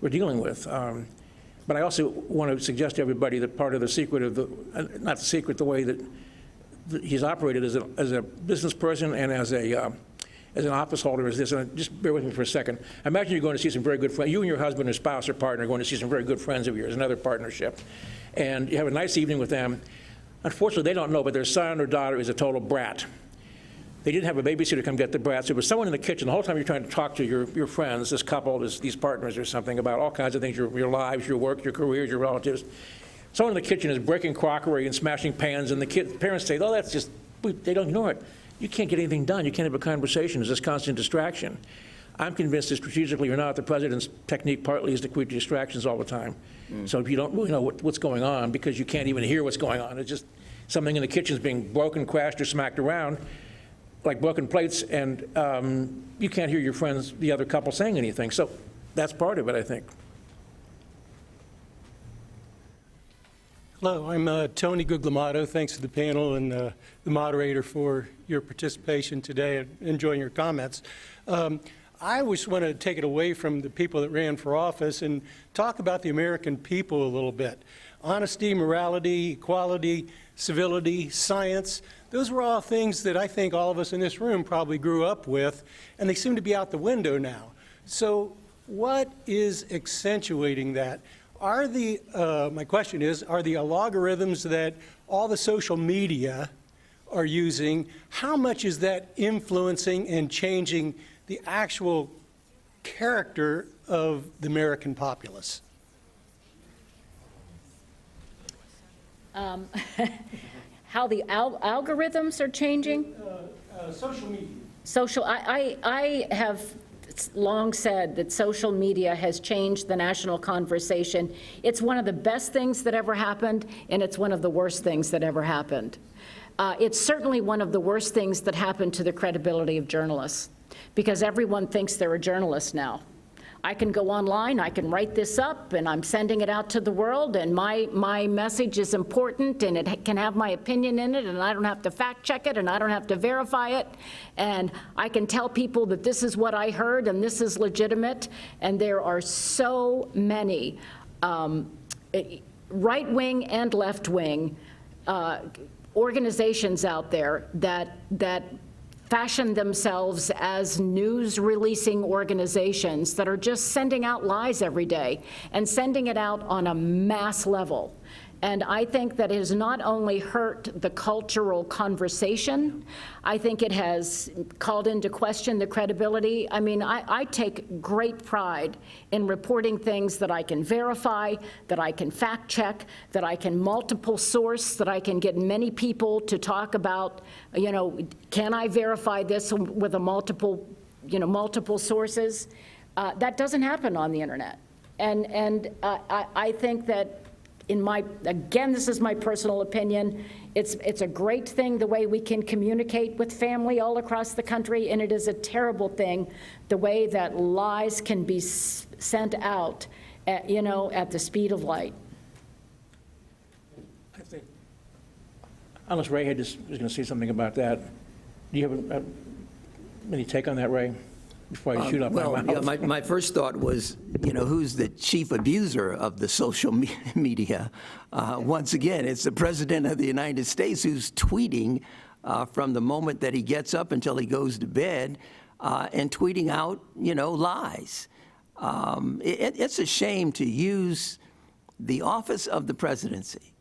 we're dealing with. But I also want to suggest to everybody that part of the secret of not the secret, the way that he's operated as a business person and as an office holder as this. And just bear with me for a second. Imagine you're going to see some very good friends. You and your husband or spouse or partner are going to see some very good friends of yours, another partnership. And you have a nice evening with them. Unfortunately, they don't know, but their son or daughter is a total brat. They didn't have a babysitter come get the brats. There was someone in the kitchen the whole time you're trying to talk to your friends, this couple, these partners or something, about all kinds of things, your lives, your work, your careers, your relatives. Someone in the kitchen is breaking crockery and smashing pans, and the parents say, oh, that's just, they don't ignore it. You can't get anything done. You can't have a conversation. There's this constant distraction. I'm convinced that strategically or not, the president's technique partly is to create distractions all the time. So if you don't really know what's going on, because you can't even hear what's going on, it's just something in the kitchen is being broken, crashed, or smacked around, like broken plates, and you can't hear your friends, the other couple, saying anything. So that's part of it, I think. Hello, I'm Tony Guglielmato. Thanks to the panel and the moderator for your participation today and enjoying your comments. I just want to take it away from the people that ran for office and talk about the American people a little bit. Honesty, morality, equality, civility, science, those were all things that I think all of us in this room probably grew up with, and they seem to be out the window now. So what is accentuating that? My question is, are the algorithms that all the social media are using, how much is that influencing and changing the actual character of the American populace? How the algorithms are changing? Social media. I have long said that social media has changed the national conversation. It's one of the best things that ever happened, and it's one of the worst things that ever happened. It's certainly one of the worst things that happened to the credibility of journalists, because everyone thinks they're a journalist now. I can go online, I can write this up, and I'm sending it out to the world, and my message is important, and it can have my opinion in it, and I don't have to fact check it, and I don't have to verify it, and I can tell people that this is what I heard, and this is legitimate. And there are so many right-wing and left-wing organizations out there that fashion themselves as news-releasing organizations that are just sending out lies every day and sending it out on a mass level. And I think that it has not only hurt the cultural conversation, I think it has called into question the credibility. I mean, I take great pride in reporting things that I can verify, that I can fact check, that I can multiple source, that I can get many people to talk about, can I verify this with a multiple sources? That doesn't happen on the internet. And I think that again, this is my personal opinion, it's a great thing the way we can communicate with family all across the country, and it is a terrible thing the way that lies can be sent out at the speed of light. I think, unless Ray was going to say something about that. Do you have any take on that, Ray? Before I shoot up my mouth. Yeah, my first thought was, who's the chief abuser of the social media? Once again, it's the President of the United States who's tweeting from the moment that he gets up until he goes to bed and tweeting out, lies. It's a shame to use the office of the presidency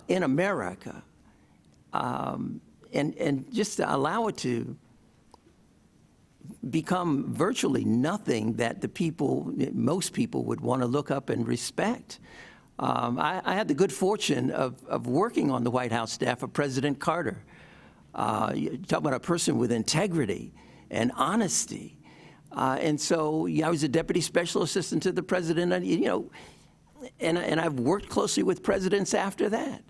in America and just to allow it to become virtually nothing that most people would want to look up and respect. I had the good fortune of working on the White House staff of President Carter. You talk about a person with integrity and honesty. And so I was a deputy special assistant to the president, and I've worked closely with presidents after that.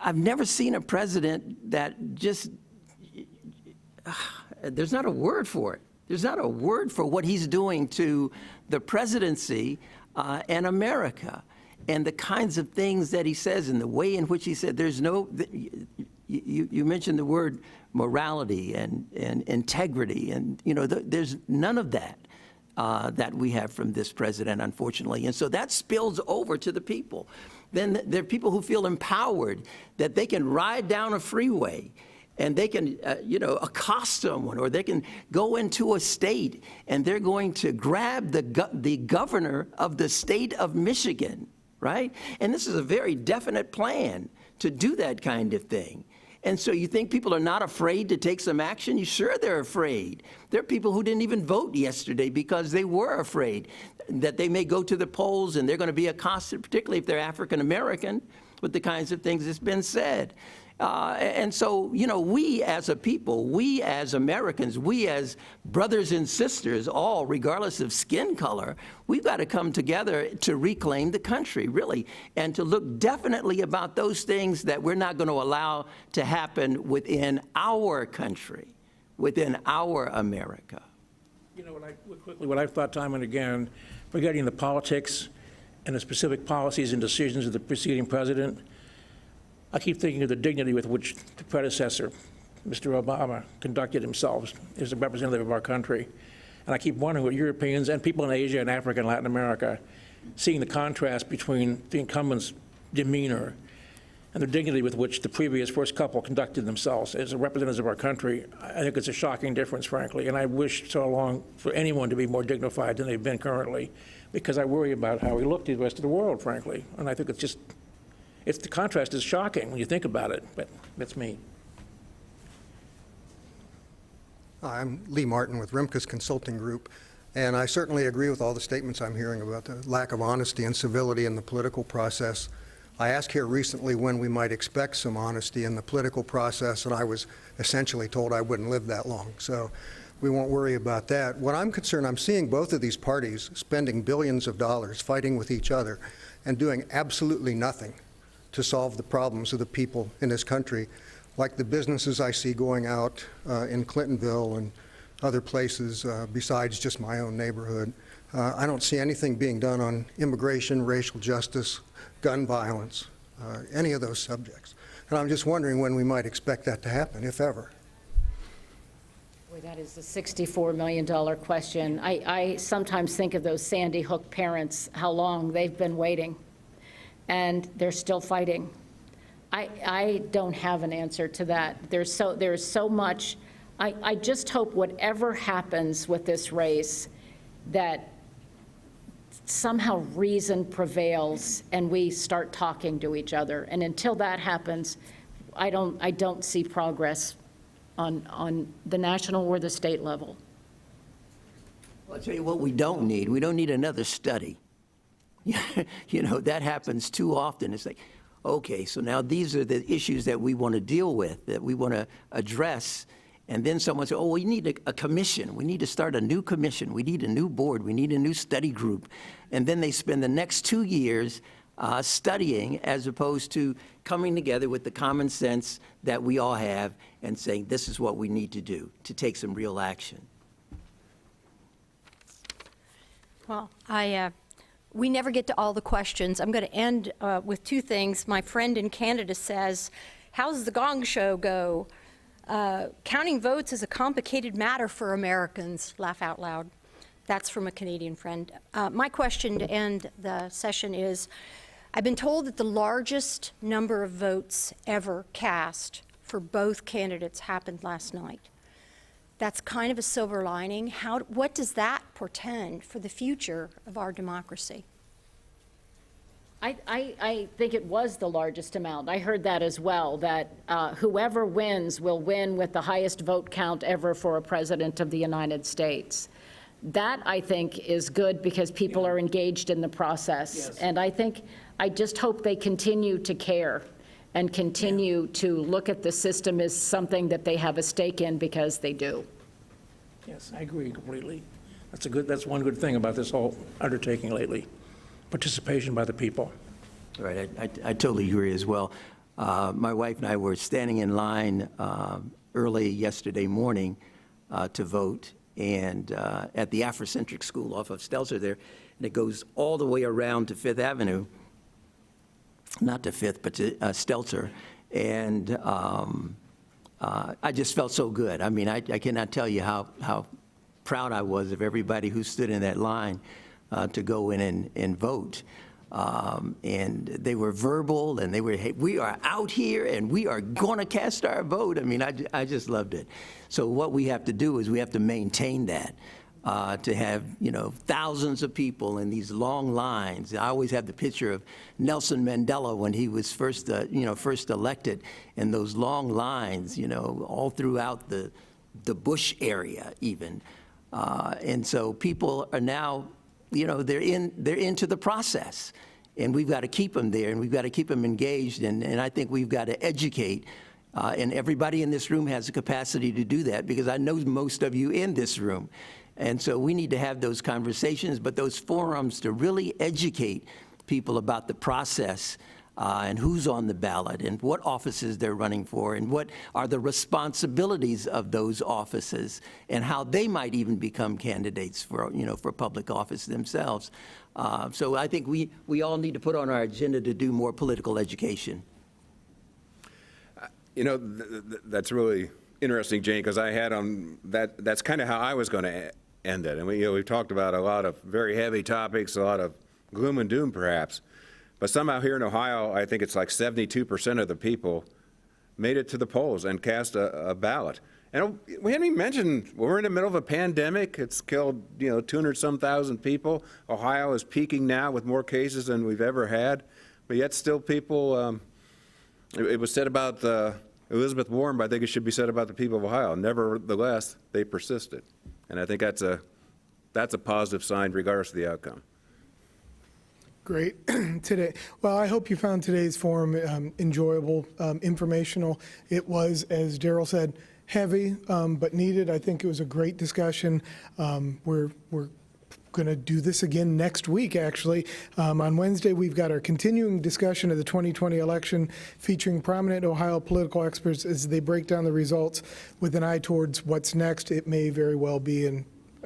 I've never seen a president that just, there's not a word for it. There's not a word for what he's doing to the presidency and America, and the kinds of things that he says and the way in which he said. There's no, you mentioned the word morality and integrity, and there's none of that that we have from this president, unfortunately. And so that spills over to the people. then there are people who feel empowered that they can ride down a freeway and they can, accost someone, or they can go into a state and they're going to grab the governor of the state of Michigan, right? And this is a very definite plan to do that kind of thing. And so you think people are not afraid to take some action? You sure they're afraid. There are people who didn't even vote yesterday because they were afraid that they may go to the polls and they're going to be accosted, particularly if they're African American, with the kinds of things that's been said. And so, we as a people, we as Americans, we as brothers and sisters, all regardless of skin color, we've got to come together to reclaim the country, really, and to look definitely about those things that we're not going to allow to happen within our country, within our America. What I've thought time and again, forgetting the politics and the specific policies and decisions of the preceding president, I keep thinking of the dignity with which the predecessor, Mr. Obama, conducted himself as a representative of our country. And I keep wondering what Europeans and people in Asia and Africa and Latin America, seeing the contrast between the incumbent's demeanor and the dignity with which the previous first couple conducted themselves as representatives of our country. I think it's a shocking difference, frankly, and I wish so long for anyone to be more dignified than they've been currently, because I worry about how we look to the rest of the world, frankly. And I think the contrast is shocking when you think about it, but that's me. Hi, I'm Lee Martin with Rimkus Consulting Group, and I certainly agree with all the statements I'm hearing about the lack of honesty and civility in the political process. I asked here recently when we might expect some honesty in the political process, and I was essentially told I wouldn't live that long, so we won't worry about that. What I'm concerned, I'm seeing both of these parties spending billions of dollars fighting with each other and doing absolutely nothing to solve the problems of the people in this country, like the businesses I see going out in Clintonville and other places besides just my own neighborhood. I don't see anything being done on immigration, racial justice, gun violence, any of those subjects. And I'm just wondering when we might expect that to happen, if ever. Boy, that is a $64 million question. I sometimes think of those Sandy Hook parents, how long they've been waiting, and they're still fighting. I don't have an answer to that. There's so much. I just hope whatever happens with this race, that somehow reason prevails and we start talking to each other. And until that happens, I don't see progress on the national or the state level. Well, I'll tell you what we don't need. We don't need another study. That happens too often. It's like, okay, so now these are the issues that we want to deal with, that we want to address. And then someone says, oh, we need a commission. We need to start a new commission. We need a new board. We need a new study group. And then they spend the next 2 years studying, as opposed to coming together with the common sense that we all have and saying, this is what we need to do to take some real action. Well, we never get to all the questions. I'm going to end with two things. My friend in Canada says, how's the gong show go? Counting votes is a complicated matter for Americans. Laugh out loud. That's from a Canadian friend. My question to end the session is, I've been told that the largest number of votes ever cast for both candidates happened last night. That's kind of a silver lining. What does that portend for the future of our democracy? I think it was the largest amount. I heard that as well, that whoever wins will win with the highest vote count ever for a president of the United States. That, I think, is good because people are engaged in the process. Yes. And I just hope they continue to care and continue to look at the system as something that they have a stake in, because they do. Yes, I agree completely. That's one good thing about this whole undertaking lately. Participation by the people. All right, I totally agree as well. My wife and I were standing in line early yesterday morning to vote, and at the Afrocentric School off of Stelzer there, and it goes all the way around to Fifth Avenue, not to Fifth, but to Stelzer, and I just felt so good. I mean, I cannot tell you how proud I was of everybody who stood in that line to go in and vote. And they were verbal, and they were, hey, we are out here, and we are going to cast our vote. I mean, I just loved it. So what we have to do is we have to maintain that. To have, thousands of people in these long lines. I always have the picture of Nelson Mandela when he was first elected, and those long lines, all throughout the Bush area even. And so people are now, they're into the process, and we've got to keep them there, and we've got to keep them engaged, and I think we've got to educate. And everybody in this room has the capacity to do that, because I know most of you in this room. And so we need to have those conversations, but those forums to really educate people about the process and who's on the ballot and what offices they're running for and what are the responsibilities of those offices and how they might even become candidates for, for public office themselves. So I think we all need to put on our agenda to do more political education. That's really interesting, Jane, because I had on that's kind of how I was going to end it. And we've talked about a lot of very heavy topics, a lot of gloom and doom perhaps. But somehow here in Ohio, I think it's like 72% of the people made it to the polls and cast a ballot. And we haven't even mentioned, we're in the middle of a pandemic. It's killed, 200-some thousand people. Ohio is peaking now with more cases than we've ever had. But yet still people, it was said about Elizabeth Warren, but I think it should be said about the people of Ohio. Nevertheless, they persisted. And I think that's a positive sign regardless of the outcome. Great. Well, I hope you found today's forum enjoyable, informational. It was, as Darrel said, heavy, but needed. I think it was a great discussion. We're going to do this again next week, actually. On Wednesday, we've got our continuing discussion of the 2020 election featuring prominent Ohio political experts as they break down the results with an eye towards what's next. It may very well be an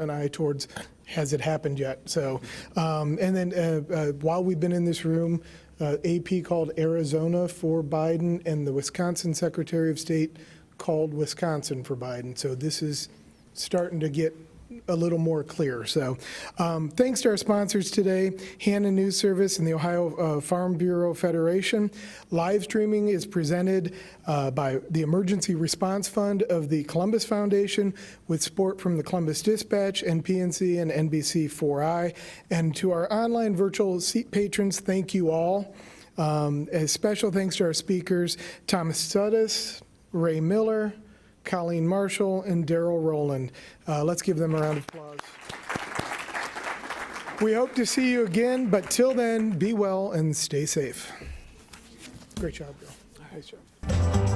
eye towards has it happened yet. So, and then while we've been in this room, AP called Arizona for Biden, and the Wisconsin Secretary of State called Wisconsin for Biden. So this is starting to get a little more clear. So thanks to our sponsors today, Hannah News Service and the Ohio Farm Bureau Federation. Live streaming is presented by the Emergency Response Fund of the Columbus Foundation with support from the Columbus Dispatch, NPNC, and NBC4i. And to our online virtual seat patrons, thank you all. A special thanks to our speakers, Thomas Suddes, Ray Miller, Colleen Marshall, and Darrel Rowland. Let's give them a round of applause. We hope to see you again, but till then, be well and stay safe. Great job, Bill. Nice job.